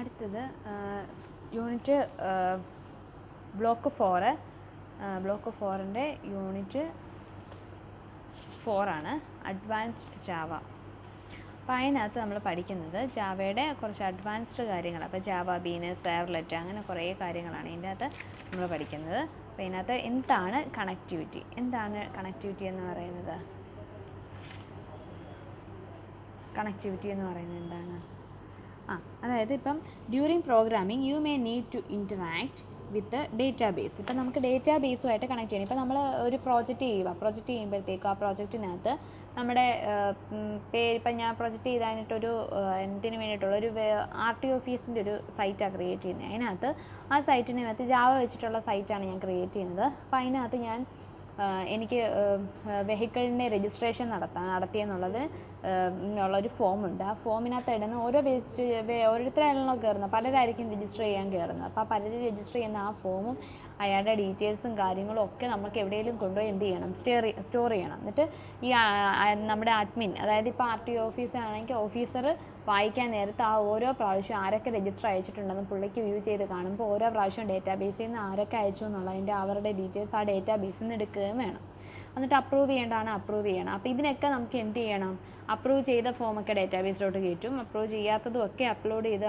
അടുത്തത് unit block 4 block 4ൻ്റെ unit 4 ആണ് advanced Java. അപ്പോൾ അതിനകത്ത് നമ്മൾ പഠിക്കുന്നത് ജാവയുടെ കുറച്ച് അഡ്വാൻസ്ഡ് കാര്യങ്ങൾ. അപ്പോൾ ജാവ ബീന്, സെർവ്ലെറ്റ്, അങ്ങനെ കുറേ കാര്യങ്ങളാണ് ഇതിൻ്റെ അകത്ത് നമ്മൾ പഠിക്കുന്നത്. അപ്പോൾ ഇതിനകത്ത് എന്താണ് കണക്ടിവിറ്റി എന്ന് പറയുന്നത്? കണക്ടിവിറ്റി എന്ന് പറയുന്നത് എന്താണ്? അതായത് ഇപ്പം during programming you may need to interact with database. ഇപ്പം നമുക്ക് ഡേറ്റാബേസുമായിട്ട് കണക്ട് ചെയ്യണം. ഇപ്പം നമ്മൾ ഒരു പ്രോജക്റ്റ് ചെയ്യുമ്പോഴത്തേക്കും ആ പ്രോജക്റ്റിനകത്ത് നമ്മുടെ പേര്, ഇപ്പം ഞാൻ പ്രൊജക്റ്റ് ചെയ്തായിട്ടൊരു എന്തിനു വേണ്ടിയിട്ടുള്ള ഒരു RT ഓഫീസിൻ്റെ ഒരു സൈറ്റാണ് ക്രിയേറ്റ് ചെയ്യുന്നത്. അതിനകത്ത് ആ സൈറ്റിനകത്ത് ജാവ വെച്ചിട്ടുള്ള സൈറ്റാണ് ഞാൻ ക്രിയേറ്റ് ചെയ്യുന്നത്. അപ്പോൾ അതിനകത്ത് ഞാൻ എനിക്ക് വെഹിക്കിളിൻ്റെ രജിസ്ട്രേഷൻ നടത്തിയെന്നുള്ളത് ഉള്ളൊരു ഫോമുണ്ട്. ആ ഫോമിനകത്ത് ഇടുന്ന ഓരോരുത്തരാണല്ലോ കയറുന്നത്, പലരായിരിക്കും രജിസ്റ്റർ ചെയ്യാൻ കയറുന്നത്. അപ്പോൾ ആ പലരും രജിസ്റ്റർ ചെയ്യുന്ന ആ ഫോമും അയാളുടെ ഡീറ്റെയിൽസും കാര്യങ്ങളും ഒക്കെ നമുക്ക് എവിടെയെങ്കിലും കൊണ്ടുപോയി എന്ത് ചെയ്യണം? സ്റ്റോർ ചെയ്യണം. എന്നിട്ട് ഈ നമ്മുടെ അഡ്മിൻ, അതായത് ഇപ്പോൾ RT ഓഫീസാണെങ്കിൽ ഓഫീസർ വായിക്കാൻ നേരത്ത് ആ ഓരോ പ്രാവശ്യം ആരൊക്കെ രജിസ്റ്റർ അയച്ചിട്ടുണ്ടെന്ന് പുള്ളിക്ക് വ്യൂ ചെയ്ത് കാണുമ്പോൾ ഓരോ പ്രാവശ്യം ഡേറ്റാബേസിൽ നിന്ന് ആരൊക്കെ അയച്ചു എന്നുള്ളതിൻ്റെ അവരുടെ ഡീറ്റെയിൽസ് ആ ഡേറ്റാബേസിൽ നിന്ന് എടുക്കുകയും വേണം. എന്നിട്ട് അപ്രൂവ് ചെയ്യണം. അപ്പോൾ ഇതിനൊക്കെ നമുക്ക് എന്ത് ചെയ്യണം? അപ്രൂവ് ചെയ്ത ഫോമൊക്കെ ഡേറ്റാബേസിലോട്ട് കയറ്റും, അപ്രൂവ് ചെയ്യാത്തതും ഒക്കെ അപ്ലോഡ് ചെയ്ത്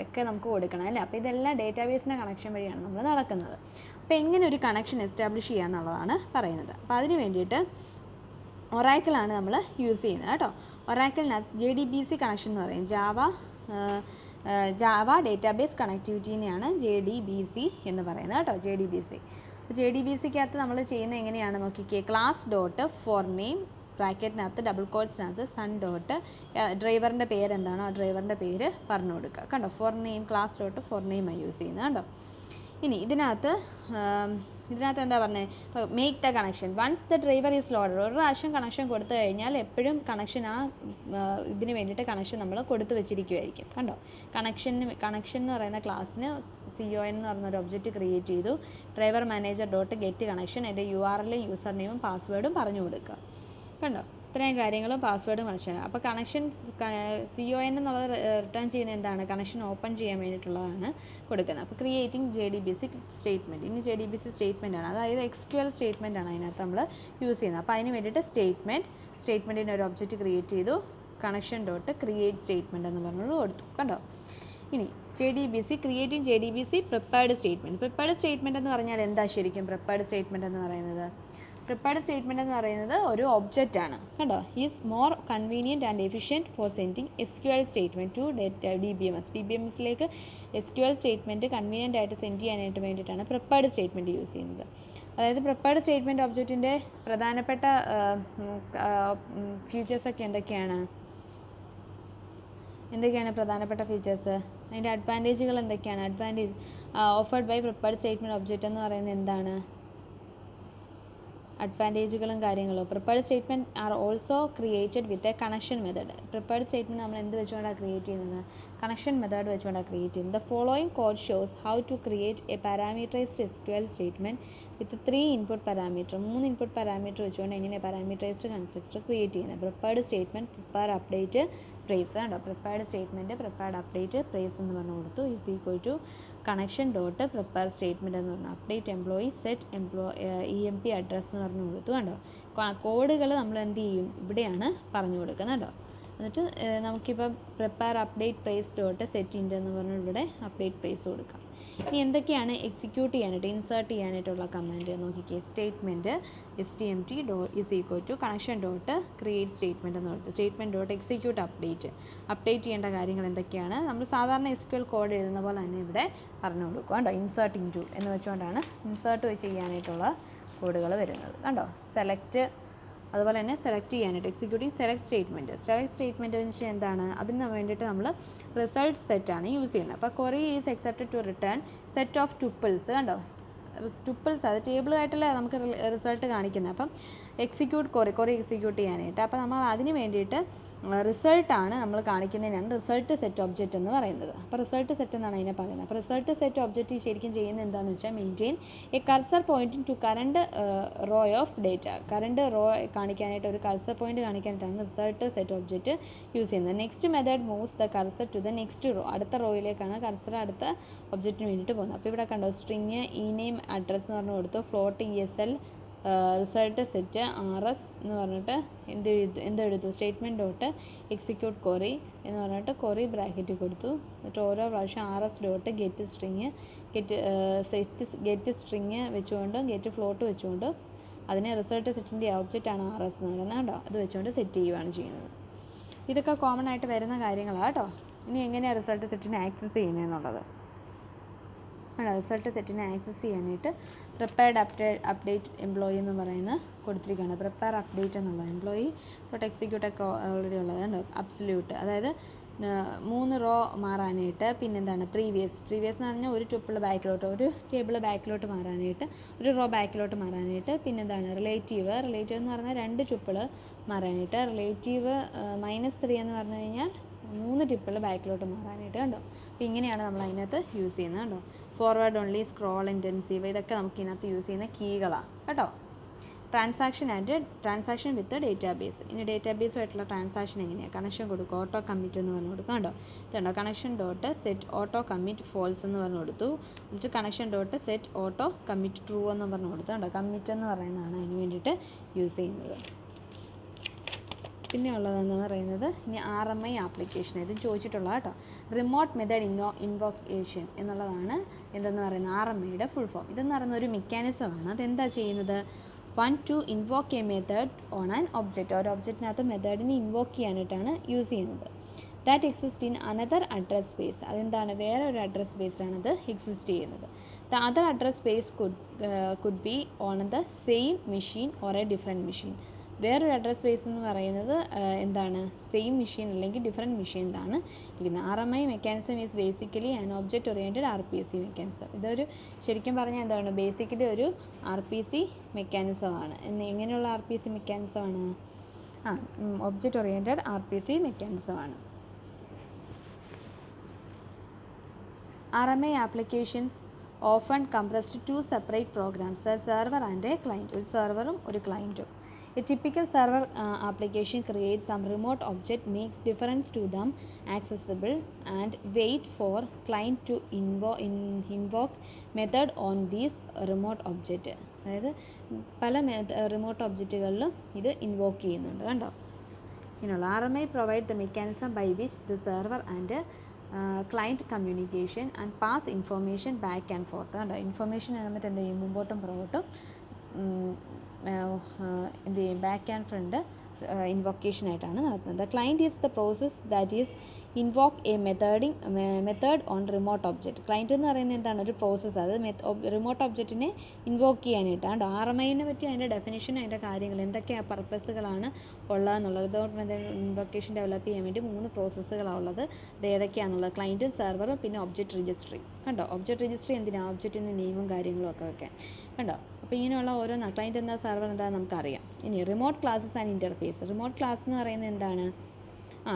ഒക്കെ നമുക്ക് കൊടുക്കണം അല്ലേ. അപ്പോൾ ഇതെല്ലാം ഡേറ്റാബേസിൻ്റെ കണക്ഷൻ വഴിയാണ് നമ്മൾ നടക്കുന്നത്. അപ്പോൾ എങ്ങനെ ഒരു കണക്ഷൻ എസ്റ്റാബ്ലിഷ് ചെയ്യുക എന്നുള്ളതാണ് പറയുന്നത്. അപ്പോൾ അതിന് വേണ്ടിയിട്ട് ഒറാക്കിളാണ് നമ്മൾ യൂസ് ചെയ്യുന്നത് കേട്ടോ. ഒറാക്കിളിനകത്ത് JDBC കണക്ഷൻ എന്ന് പറയും. ജാവ ഡേറ്റാബേസ് കണക്ടിവിറ്റീനെയാണ് JDBC എന്ന് പറയുന്നത് കേട്ടോ. JDBC. അപ്പോൾ JDBCക്കകത്ത് നമ്മൾ ചെയ്യുന്നത് എങ്ങനെയാണ് നോക്കിക്കേ. ക്ലാസ് ഡോട്ട് ഫോർ നെയിം ബ്രാക്കറ്റിനകത്ത് ഡബിൾ കോട്ട്സിനകത്ത് സൺ ഡോട്ട് ഡ്രൈവറിൻ്റെ പേര് എന്താണോ ആ ഡ്രൈവറിൻ്റെ പേര് പറഞ്ഞു കൊടുക്കുക കണ്ടോ. For name class dot for നെയിമാണ് യൂസ് ചെയ്യുന്നത് കണ്ടോ. ഇനി ഇതിനകത്ത് എന്താ പറഞ്ഞത്? Make the connection once the driver is loaded. ഒരു പ്രാവശ്യം കണക്ഷൻ കൊടുത്തു കഴിഞ്ഞാൽ എപ്പോഴും കണക്ഷൻ ഇതിന് വേണ്ടിയിട്ട് കണക്ഷൻ നമ്മൾ കൊടുത്തു വെച്ചിരിക്കുമായിരിക്കും കണ്ടോ. കണക്ഷൻ എന്ന് പറയുന്ന ക്ലാസ്സിന് CON എന്ന് പറഞ്ഞൊരു ഒബ്ജക്റ്റ് ക്രിയേറ്റ് ചെയ്തു. Driver manager dot get connection, എൻ്റെ URL യൂസർ നെയിമും പാസ്വേഡും പറഞ്ഞു കൊടുക്കുക കണ്ടോ. ഇത്രയും കാര്യങ്ങളും പാസ്വേഡും കണക്ഷൻ. അപ്പോൾ കണക്ഷൻ CON എന്നുള്ളത് റിട്ടേൺ ചെയ്യുന്നത് എന്താണ്? കണക്ഷൻ ഓപ്പൺ ചെയ്യാൻ വേണ്ടിയിട്ടുള്ളതാണ് കൊടുക്കുന്നത്. അപ്പോൾ ക്രിയേറ്റിംഗ് JDBC സ്റ്റേറ്റ്മെൻറ്റ്. ഇനി JDBC സ്റ്റേറ്റ്മെൻ്റ് ആണ്, അതായത് SQL സ്റ്റേറ്റ്മെൻ്റ് ആണ് അതിനകത്ത് നമ്മൾ യൂസ് ചെയ്യുന്നത്. അപ്പോൾ അതിന് വേണ്ടിയിട്ട് സ്റ്റേറ്റ്മെൻറ്റിന് ഒരു ഒബ്ജക്റ്റ് ക്രിയേറ്റ് ചെയ്തു. കണക്ഷൻ ഡോട്ട് ക്രിയേറ്റ് സ്റ്റേറ്റ്മെൻറ്റ് എന്ന് പറഞ്ഞത് കൊടുത്തു കണ്ടോ. ഇനി creating JDBC prepared statement. Prepared statement എന്ന് പറഞ്ഞാൽ എന്താ ശരിക്കും? പ്രിപ്പയർഡ് സ്റ്റേറ്റ്മെൻറ്റ് എന്ന് പറയുന്നത് ഒരു ഒബ്ജക്റ്റ് ആണ് കണ്ടോ. Is more convenient and efficient for sending SQL statement to DBMSലേക്ക് SQL സ്റ്റേറ്റ്മെൻറ്റ് കൺവീനിയൻ്റ് ആയിട്ട് സെൻഡ് ചെയ്യാനായിട്ട് വേണ്ടിയിട്ടാണ് പ്രിപ്പയർഡ് സ്റ്റേറ്റ്മെൻറ്റ് യൂസ് ചെയ്യുന്നത്. അതായത് പ്രിപ്പയർഡ് സ്റ്റേറ്റ്മെൻറ്റ് ഒബ്ജക്റ്റിൻ്റെ പ്രധാനപ്പെട്ട ഫീച്ചേഴ്സൊക്കെ എന്തൊക്കെയാണ് പ്രധാനപ്പെട്ട ഫീച്ചേഴ്സ്? അതിൻ്റെ അഡ്വാൻറ്റേജുകൾ എന്തൊക്കെയാണ്? Offered by prepared statement object എന്ന് പറയുന്നത് എന്താണ്? അഡ്വാൻറ്റേജുകളും കാര്യങ്ങളും. Prepared statement are also created with a connection method. Prepared statement നമ്മൾ എന്ത് വെച്ചുകൊണ്ടാണ് ക്രിയേറ്റ് ചെയ്യുന്നത്? കണക്ഷൻ മെത്തേഡ് വെച്ചുകൊണ്ടാണ് ക്രിയേറ്റ് ചെയ്യുന്നത്. The following code shows how to create a parameterised SQL statement with 3 input parameter. 3 input parameter വെച്ചുകൊണ്ട് എങ്ങനെ parameterised constructor create ചെയ്യുന്നത്? Prepared statement prepare update price കണ്ടോ. Prepared statement prepared update price എന്ന് പറഞ്ഞു കൊടുത്തു. Is equal to connection dot prepare statement എന്ന് പറഞ്ഞു update employee set EMP address എന്ന് പറഞ്ഞു കൊടുത്തു കണ്ടോ. കോഡുകൾ നമ്മൾ എന്ത് ചെയ്യും? ഇവിടെയാണ് പറഞ്ഞു കൊടുക്കുന്നത് കേട്ടോ. എന്നിട്ട് നമുക്കിപ്പോൾ prepare update price dot set int എന്ന് പറഞ്ഞ് ഇവിടെ അപ്ഡേറ്റ് പ്രൈസ് കൊടുക്കാം. ഇനി എന്തൊക്കെയാണ് എക്സിക്യൂട്ട് ചെയ്യാനായിട്ട് ഇൻസേർട്ട് ചെയ്യാനായിട്ടുള്ള കമാൻഡ് നോക്കിക്കേ. Statement STMT is equal to connection dot create statement എന്ന് കൊടുത്തു. സ്റ്റേറ്റ്മെൻറ്റ് ഡോട്ട് എക്സിക്യൂട്ട് അപ്ഡേറ്റ് ചെയ്യേണ്ട കാര്യങ്ങൾ എന്തൊക്കെയാണ്? നമ്മൾ സാധാരണ SQL കോഡ് എഴുതുന്ന പോലെ തന്നെ ഇവിടെ പറഞ്ഞു കൊടുക്കുക കണ്ടോ. ഇൻസേർട്ടിംഗ് ടൂൾ എന്ന് വെച്ചുകൊണ്ടാണ് ഇൻസേർട്ട് ചെയ്യാനായിട്ടുള്ള കോഡുകൾ വരുന്നത് കണ്ടോ. സെലക്ട്, അതുപോലെ തന്നെ സെലക്ട് ചെയ്യാനായിട്ട് സെലക്ട് സ്റ്റേറ്റ്മെൻറ്റ് എന്ന് വെച്ചാൽ എന്താണ്? അതിന് വേണ്ടിയിട്ട് നമ്മൾ റിസൾട്ട് സെറ്റാണ് യൂസ് ചെയ്യുന്നത്. അപ്പോൾ query is accepted to return set of tuples കണ്ടോ. ടുപ്പിൾസ് അത് ടേബിളായിട്ടല്ലേ നമുക്ക് റിസൾട്ട് കാണിക്കുന്നത്. അപ്പം ക്വറി എക്സിക്യൂട്ട് ചെയ്യാനായിട്ട് അപ്പോൾ നമ്മൾ അതിന് വേണ്ടിയിട്ട് റിസൾട്ടാണ് നമ്മൾ കാണിക്കുന്നതിനാണ് റിസൾട്ട് സെറ്റ് ഒബ്ജക്റ്റ് എന്ന് പറയുന്നത്. അപ്പോൾ റിസൾട്ട് സെറ്റ് എന്നാണ് അതിനെ പറയുന്നത്. അപ്പോൾ റിസൾട്ട് സെറ്റ് ഒബ്ജക്റ്റ് ശരിക്കും ചെയ്യുന്നത് എന്താണെന്ന് വെച്ചാൽ maintain a cursor pointing to current row of data. Current row കാണിക്കാനായിട്ട് ഒരു കർസർ പോയിന്റ് കാണിക്കാനായിട്ടാണ് റിസൾട്ട് സെറ്റ് ഒബ്ജക്റ്റ് യൂസ് ചെയ്യുന്നത്. Next method moves the cursor to the next row. അടുത്ത റോയിലേക്കാണ് കർസർ അടുത്ത ഒബ്ജക്റ്റിന് വേണ്ടിയിട്ട് പോകുന്നത്. അപ്പോൾ ഇവിടെ കണ്ടോ, സ്ട്രിങ് ഇ നെയിം അഡ്രസ്സ് എന്ന് പറഞ്ഞു കൊടുത്തു, float ESL, result set RS എന്ന് പറഞ്ഞിട്ട് എന്തെടുത്തു, സ്റ്റേറ്റ്മെൻറ്റ് ഡോട്ട് എക്സിക്യൂട്ട് ക്വറി എന്ന് പറഞ്ഞിട്ട് ക്വറി ബ്രാക്കറ്റ് കൊടുത്തു. എന്നിട്ട് ഓരോ പ്രാവശ്യം RS dot get string get string വെച്ചുകൊണ്ട് ഗെറ്റ് ഫ്ലോട്ട് വെച്ചുകൊണ്ട് അതിനെ റിസൾട്ട് സെറ്റിൻ്റെ ഒബ്ജക്റ്റാണ് RS എന്ന് പറയുന്നത് കേട്ടോ, അത് വെച്ചുകൊണ്ട് സെറ്റ് ചെയ്യുകയാണ് ചെയ്യുന്നത്. ഇതൊക്കെ കോമൺ ആയിട്ട് വരുന്ന കാര്യങ്ങളാണ് കേട്ടോ. ഇനി എങ്ങനെയാണ് റിസൾട്ട് സെറ്റിനെ ആക്സസ് ചെയ്യുന്നതെന്നുള്ളത്. റിസൾട്ട് സെറ്റിനെ ആക്സസ് ചെയ്യാനായിട്ട് പ്രിപ്പയർഡ് അപ്ഡേറ്റ് എംപ്ലോയി എന്ന് പറയുന്നത് കൊടുത്തിരിക്കുകയാണ്. പ്രിപ്പയർ അപ്ഡേറ്റ് എന്നുള്ള എംപ്ലോയി ഡോട്ട് എക്സിക്യൂട്ട് ഒക്കെ ഓൾറെഡി ഉള്ളതാണ്. അബ്സല്യൂട്ട്, അതായത് 3 റോ മാറാനായിട്ട്, പിന്നെന്താണ് പ്രീവിയസ് എന്ന് പറഞ്ഞാൽ ഒരു ട്യൂപ്പിൾ ബാക്കിലോട്ട്, ഒരു ടേബിൾ ബാക്കിലോട്ട് മാറാനായിട്ട്, ഒരു റോ ബാക്കിലോട്ട് മാറാനായിട്ട്, പിന്നെന്താണ് റിലേറ്റീവ് എന്ന് പറഞ്ഞാൽ 2 ട്യൂപ്പിൾ മാറാനായിട്ട്, റിലേറ്റീവ് -3 എന്ന് പറഞ്ഞു കഴിഞ്ഞാൽ 3 ട്യൂപ്പിൾ ബാക്കിലോട്ട് മാറാനായിട്ട് കണ്ടോ. അപ്പോൾ ഇങ്ങനെയാണ് നമ്മൾ അതിനകത്ത് യൂസ് ചെയ്യുന്നത് കണ്ടോ. ഫോർവേഡ് ഓൺലി, സ്ക്രോൾ ഇൻറ്റൻസീവ്, ഇതൊക്കെ നമുക്ക് ഇതിനകത്ത് യൂസ് ചെയ്യുന്ന കീകളാണ് കേട്ടോ. Transaction with database. ഇനി ഡേറ്റാബേസുമായിട്ടുള്ള ട്രാൻസാക്ഷൻ എങ്ങനെയാണ്, കണക്ഷൻ കൊടുക്കുക, ഓട്ടോ കമ്മിറ്റ് എന്ന് പറഞ്ഞു കൊടുക്കുക കേട്ടോ. ഇതുണ്ടോ, connection dot set auto commit false എന്ന് പറഞ്ഞു കൊടുത്തു. എന്നിട്ട് connection dot set auto commit true എന്ന് പറഞ്ഞു കൊടുത്തു കേട്ടോ. കമ്മിറ്റ് എന്ന് പറയുന്നതാണ് അതിന് വേണ്ടിയിട്ട് യൂസ് ചെയ്യുന്നത്. പിന്നെ ഉള്ളതെന്ന് പറയുന്നത് ഇനി RMI ആപ്ലിക്കേഷൻ, ഇത് ചോദിച്ചിട്ടുള്ള കേട്ടോ. റിമോട്ട് മെത്തേഡ് ഇൻവോക്കേഷൻ എന്നുള്ളതാണ് എന്തെന്ന് പറയുന്നത് RMIയുടെ ഫുൾ ഫോം. ഇതെന്ന് പറയുന്ന ഒരു മെക്കാനിസമാണ്. അതെന്താ ചെയ്യുന്നത്, to invoke a method on an object. ഒരു ഒബ്ജക്റ്റിനകത്ത് മെത്തേഡിനെ ഇൻവോക്ക് ചെയ്യാനായിട്ടാണ് യൂസ് ചെയ്യുന്നത്. That exist in another address space. അതെന്താണ്, വേറെ ഒരു അഡ്രസ് സ്പേസിലാണ് അത് എക്സിസ്റ്റ് ചെയ്യുന്നത്. The other address space could be on the same machine or A different machine. വേറൊരു address space എന്ന് പറയുന്നത് എന്താണ്, സെയിം മെഷീൻ അല്ലെങ്കിൽ ഡിഫറെൻറ്റ് മെഷീനിലാണ് ഇരിക്കുന്നത്. RMI mechanism is basically an object oriented RPC mechanism. ഇതൊരു ശരിക്കും പറഞ്ഞാൽ എന്താണ്, ബേസിക്കലി ഒരു RPC മെക്കാനിസമാണ്. എങ്ങനെയുള്ള RPC മെക്കാനിസമാണ്, ഒബ്ജക്റ്റ് ഓറിയൻറ്റഡ് RPC മെക്കാനിസമാണ്. RMI applications often compressed 2 separate programs, a server and a client. ഒരു സെർവറും ഒരു ക്ലയൻറ്റും. A typical server application creates some remote object, makes difference to them accessible, and wait for client to invoke method on this remote object. അതായത് പല remote ഒബ്ജക്റ്റുകളിലും ഇത് invoke ചെയ്യുന്നുണ്ട് കണ്ടോ. ഇങ്ങനെയുള്ള RMI provide the mechanism by which the server and client communication and pass information back and forth. കണ്ടോ, information എന്നിട്ട് എന്ത് ചെയ്യും, മുമ്പോട്ടും പുറകോട്ടും എന്ത് ചെയ്യും, ബാക്ക് ആൻഡ് ഫ്രണ്ട് ഇൻവോക്കേഷൻ ആയിട്ടാണ് നടത്തുന്നത്. The client is the process that is invoke A method on remote object. Client എന്ന് പറയുന്നത് എന്താണ്, ഒരു പ്രോസസ്സ്, അത് റിമോട്ട് ഒബ്ജക്റ്റിനെ ഇൻവോക്ക് ചെയ്യാനായിട്ടാണ്. RMIനെ പറ്റി അതിൻ്റെ ഡെഫിനിഷൻ, അതിൻ്റെ കാര്യങ്ങൾ എന്തൊക്കെയാണ് പർപ്പസുകളാണ് ഉള്ളതെന്നുള്ളത്. റിമോട്ട് മെത്തേഡ് ഇൻവോക്കേഷൻ ഡെവലപ്പ് ചെയ്യാൻ വേണ്ടി 3 പ്രോസസ്സുകളാണ് ഉള്ളത്. അത് ഏതൊക്കെയാണെന്നുള്ളത്, ക്ലയൻറ്റും സെർവറും പിന്നെ ഒബ്ജക്റ്റ് രജിസ്ട്രി കണ്ടോ. ഒബ്ജക്റ്റ് രജിസ്ട്രി എന്തിനാണ്, ഒബ്ജക്റ്റിൻ്റെ നെയിമും കാര്യങ്ങളും ഒക്കെ വെക്കാൻ കണ്ടോ. അപ്പോൾ ഇങ്ങനെയുള്ള ഓരോന്ന് ക്ലയൻറ്റ് എന്താ സെർവർ എന്താണെന്ന് നമുക്കറിയാം. ഇനി remote classes and interface. Remote class എന്ന് പറയുന്നത് എന്താണ്,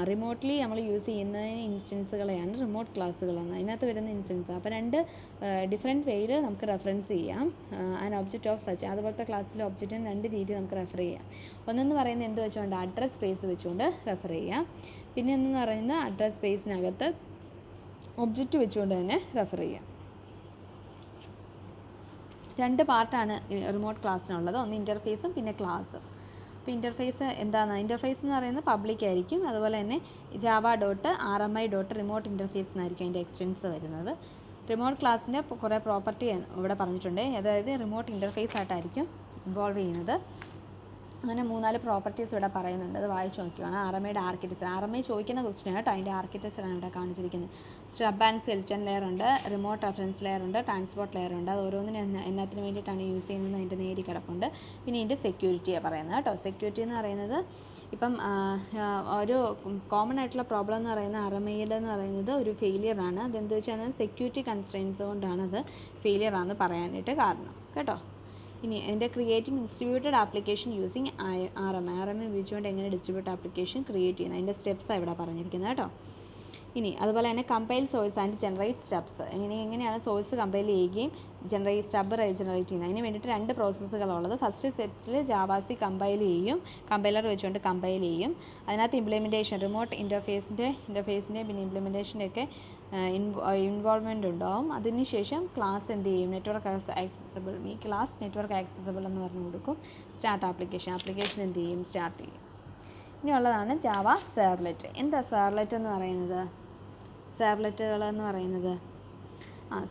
റിമോട്ട്ലി നമ്മൾ യൂസ് ചെയ്യുന്ന ഇൻസ്റ്റൻസുകളെയാണ് റിമോട്ട് ക്ലാസ്സുകളെന്ന് അതിനകത്ത് വരുന്ന ഇൻസ്റ്റൻസ്. അപ്പോൾ 2 ഡിഫറെൻറ്റ് വേയിൽ നമുക്ക് റെഫറൻസ് ചെയ്യാം. ആൻഡ് ഒബ്ജക്റ്റ് ഓഫ് സച്ച്, അതുപോലത്തെ ക്ലാസ്സിലെ ഒബ്ജക്റ്റിന് 2 രീതിയിൽ നമുക്ക് റെഫർ ചെയ്യാം. ഒന്നെന്ന് പറയുന്നത് എന്ത് വെച്ചുകൊണ്ട്, അഡ്രസ് സ്പേസ് വെച്ചുകൊണ്ട് റെഫർ ചെയ്യാം. പിന്നെ എന്ന് പറയുന്നത് അഡ്രസ് സ്പേസിനകത്ത് ഒബ്ജക്റ്റ് വെച്ചുകൊണ്ട് തന്നെ റെഫർ ചെയ്യാം. 2 പാർട്ടാണ് റിമോട്ട് ക്ലാസ്സിനുള്ളത്, ഒന്ന് ഇൻ്റർഫേസും പിന്നെ ക്ലാസ്സും. അപ്പോൾ ഇൻ്റർഫേസ് എന്താണ്, ഇൻ്റർഫേസ് എന്ന് പറയുന്നത് പബ്ലിക് ആയിരിക്കും. അതുപോലെ തന്നെ java.rmi.remote interface എന്നായിരിക്കും അതിൻ്റെ എക്സ്റ്റൻസ് വരുന്നത്. റിമോട്ട് ക്ലാസ്സിൻ്റെ കുറേ പ്രോപ്പർട്ടി ഇവിടെ പറഞ്ഞിട്ടുണ്ട്. അതായത് റിമോട്ട് ഇൻ്റർഫേസ് ആയിട്ടായിരിക്കും ഇൻവോൾവ് ചെയ്യുന്നത്. അങ്ങനെ 3-4 പ്രോപ്പർട്ടീസ് ഇവിടെ പറയുന്നുണ്ട്. അത് വായിച്ച് നോക്കിയാണ്. RMIയുടെ ആർക്കിടെക്ചർ, RMI ചോദിക്കുന്ന ക്വസ്റ്റ്യൻ കേട്ടോ, അതിൻ്റെ ആർക്കിടെക്ചറാണ് ഇവിടെ കാണിച്ചിരിക്കുന്നത്. സ്റ്റബ് ആൻഡ് സ്കെൽറ്റൻ ലെയർ ഉണ്ട്, റിമോട്ട് റെഫറൻസ് ലെയർ ഉണ്ട്, ട്രാൻസ്പോർട്ട് ലെയർ ഉണ്ട്. അത് ഓരോന്നിനും എന്നത്തിന് വേണ്ടിയിട്ടാണ് യൂസ് ചെയ്യുന്നത് അതിൻ്റെ നേരി കിടപ്പുണ്ട്. പിന്നെ ഇതിൻ്റെ സെക്യൂരിറ്റിയാണ് പറയുന്നത് കേട്ടോ. സെക്യൂരിറ്റി എന്ന് പറയുന്നത് ഇപ്പം ഒരു കോമൺ ആയിട്ടുള്ള പ്രോബ്ലം എന്ന് പറയുന്നത് RMIയിൽ എന്ന് പറയുന്നത് ഒരു ഫെയിലിയറാണ്. അതെന്താ വെച്ചാൽ സെക്യൂരിറ്റി കൺസ്ട്രെയിൻസ് കൊണ്ടാണ് അത് ഫെയിലിയറാണെന്ന് പറയാനായിട്ട് കാരണം കേട്ടോ. ഇനി അതിൻ്റെ creating distributed application using RM ഉപയോഗിച്ചുകൊണ്ട് എങ്ങനെ ഡിസ്ട്രിബ്യൂട്ടഡ് ആപ്ലിക്കേഷൻ ക്രിയേറ്റ് ചെയ്യുന്നത് അതിൻ്റെ സ്റ്റെപ്സാണ് ഇവിടെ പറഞ്ഞിരിക്കുന്നത് കേട്ടോ. ഇനി അതുപോലെ തന്നെ compile source and generate Stubbs, എങ്ങനെയാണ് സോഴ്സ് കമ്പൈൽ ചെയ്യുകയും സ്റ്റബ് ജനറേറ്റ് ചെയ്യുന്നത്. അതിന് വേണ്ടിയിട്ട് 2 പ്രോസസ്സുകളുള്ളത്. ഫസ്റ്റ് സ്റ്റെപ്പിൽ ജാവാസി കമ്പൈൽ ചെയ്യും, കമ്പൈലർ വെച്ചുകൊണ്ട് കമ്പൈൽ ചെയ്യും. അതിനകത്ത് ഇംപ്ലിമെൻറ്റേഷൻ, റിമോട്ട് ഇൻ്റർഫേസിൻ്റെ പിന്നെ ഇംപ്ലിമെൻറ്റേഷൻ്റെയൊക്കെ ഇൻവോൾവ്മെൻ്റ് ഉണ്ടാവും. അതിനുശേഷം ക്ലാസ് എന്ത് ചെയ്യും, നെറ്റ്വർക്ക് ആക്സസിബിൾ, ഈ ക്ലാസ് നെറ്റ്വർക്ക് ആക്സസിബിൾ എന്ന് പറഞ്ഞു കൊടുക്കും. സ്റ്റാർട്ട് ആപ്ലിക്കേഷൻ എന്ത് ചെയ്യും, സ്റ്റാർട്ട് ചെയ്യും. ഇനിയുള്ളതാണ് ജാവ സെർവ്ലെറ്റ്. എന്താ സെർവ്ലെറ്റ് എന്ന് പറയുന്നത്? സെർവ്ലെറ്റുകൾ എന്ന് പറയുന്നത്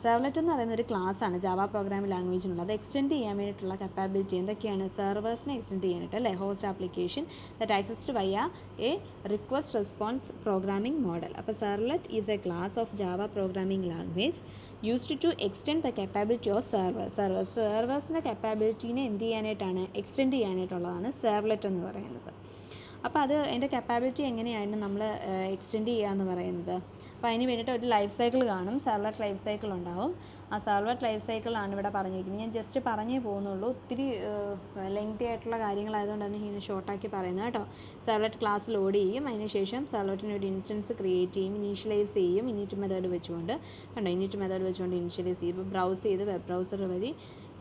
സെർവ്ലെറ്റ് എന്ന് പറയുന്ന ഒരു ക്ലാസ്സാണ് ജാവ പ്രോഗ്രാമിംഗ് ലാംഗ്വേജിനുള്ളത്. അത് എക്സ്റ്റെൻഡ് ചെയ്യാൻ വേണ്ടിയിട്ടുള്ള കപ്പാബിലിറ്റി എന്തൊക്കെയാണ്? സെർവേഴ്സിനെ എക്സ്റ്റെൻഡ് ചെയ്യാനായിട്ട് അല്ലേ, host application that accessed via a request response programming model. അപ്പോൾ servlet is a class of Java programming language used to extend the capability of സെർവേഴ്സിൻ്റെ കപ്പാബിലിറ്റീനെ എന്ത് ചെയ്യാനായിട്ടാണ്, എക്സ്റ്റെൻഡ് ചെയ്യാനായിട്ടുള്ളതാണ് സെർവ്ലെറ്റ് എന്ന് പറയുന്നത്. അപ്പോൾ അത് അതിൻ്റെ കപ്പാബിലിറ്റി എങ്ങനെയാണ് നമ്മൾ എക്സ്റ്റെൻഡ് ചെയ്യുക എന്ന് പറയുന്നത്. അപ്പോൾ അതിന് വേണ്ടിയിട്ട് ഒരു ലൈഫ് സൈക്കിൾ കാണും, സെർവ്ലെറ്റ് ലൈഫ് സൈക്കിൾ ഉണ്ടാവും. ആ സെർവ്ലെറ്റ് ലൈഫ് സൈക്കിളാണ് ഇവിടെ പറഞ്ഞിരിക്കുന്നത്. ഞാൻ ജസ്റ്റ് പറഞ്ഞേ പോകുന്നുള്ളൂ, ഒത്തിരി ലെങ്തി ആയിട്ടുള്ള കാര്യങ്ങളായതുകൊണ്ടാണ് ഇങ്ങനെ ഷോർട്ടാക്കി പറയുന്നത് കേട്ടോ. സെർവ്ലെറ്റ് ക്ലാസ് ലോഡ് ചെയ്യും, അതിനുശേഷം സെർവ്ലെറ്റിന് ഒരു ഇൻസ്റ്റൻസ് ക്രിയേറ്റ് ചെയ്യും, ഇനീഷ്യലൈസ് ചെയ്യും ഇനിറ്റ് മെത്തേഡ് വെച്ചുകൊണ്ട്. കണ്ടോ, ഇനിറ്റ് മെത്തേഡ് വെച്ചുകൊണ്ട് ഇനീഷ്യലൈസ് ചെയ്യും. ഇപ്പോൾ ബ്രൗസ് ചെയ്ത് വെബ് ബ്രൗസർ വഴി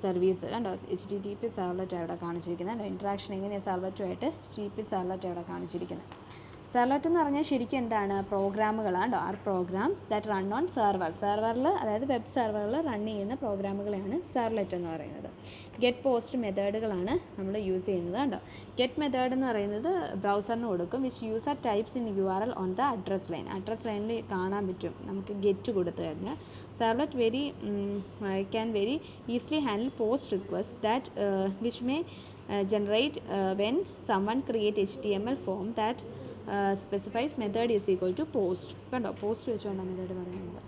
സർവീസ് കണ്ടോ, HTTP സെർവ്ലെറ്റ് അവിടെ കാണിച്ചിരിക്കുന്നത് കണ്ടോ. ഇൻട്രാക്ഷൻ എങ്ങനെയാണ് സെർവ്ലെറ്റുമായിട്ട്, HTTP സെർവ്ലെറ്റ് അവിടെ കാണിച്ചിരിക്കുന്നത്. സെർവ്ലെറ്റ് എന്ന് പറഞ്ഞാൽ ശരിക്കും എന്താണ്, പ്രോഗ്രാമുകളാണ് കേട്ടോ. പ്രോഗ്രാംസ് ദാറ്റ് റൺ ഓൺ സെർവറിൽ, അതായത് വെബ് സെർവറിൽ റൺ ചെയ്യുന്ന പ്രോഗ്രാമുകളെയാണ് സെർവ്ലെറ്റ് എന്ന് പറയുന്നത്. ഗെറ്റ് പോസ്റ്റ് മെത്തേഡുകളാണ് നമ്മൾ യൂസ് ചെയ്യുന്നത് കണ്ടോ. ഗെറ്റ് മെത്തേഡ് എന്ന് പറയുന്നത് ബ്രൗസറിന് കൊടുക്കും, which user types in URL on the address line. Address ലൈനിൽ കാണാൻ പറ്റും നമുക്ക് ഗെറ്റ് കൊടുത്തു കഴിഞ്ഞാൽ. Servlet can very easily handle post requests that which may generate when someone create HTML form that specifies method is equal to post. കണ്ടോ, post വെച്ചുകൊണ്ടാണ് method പറയുന്നത്.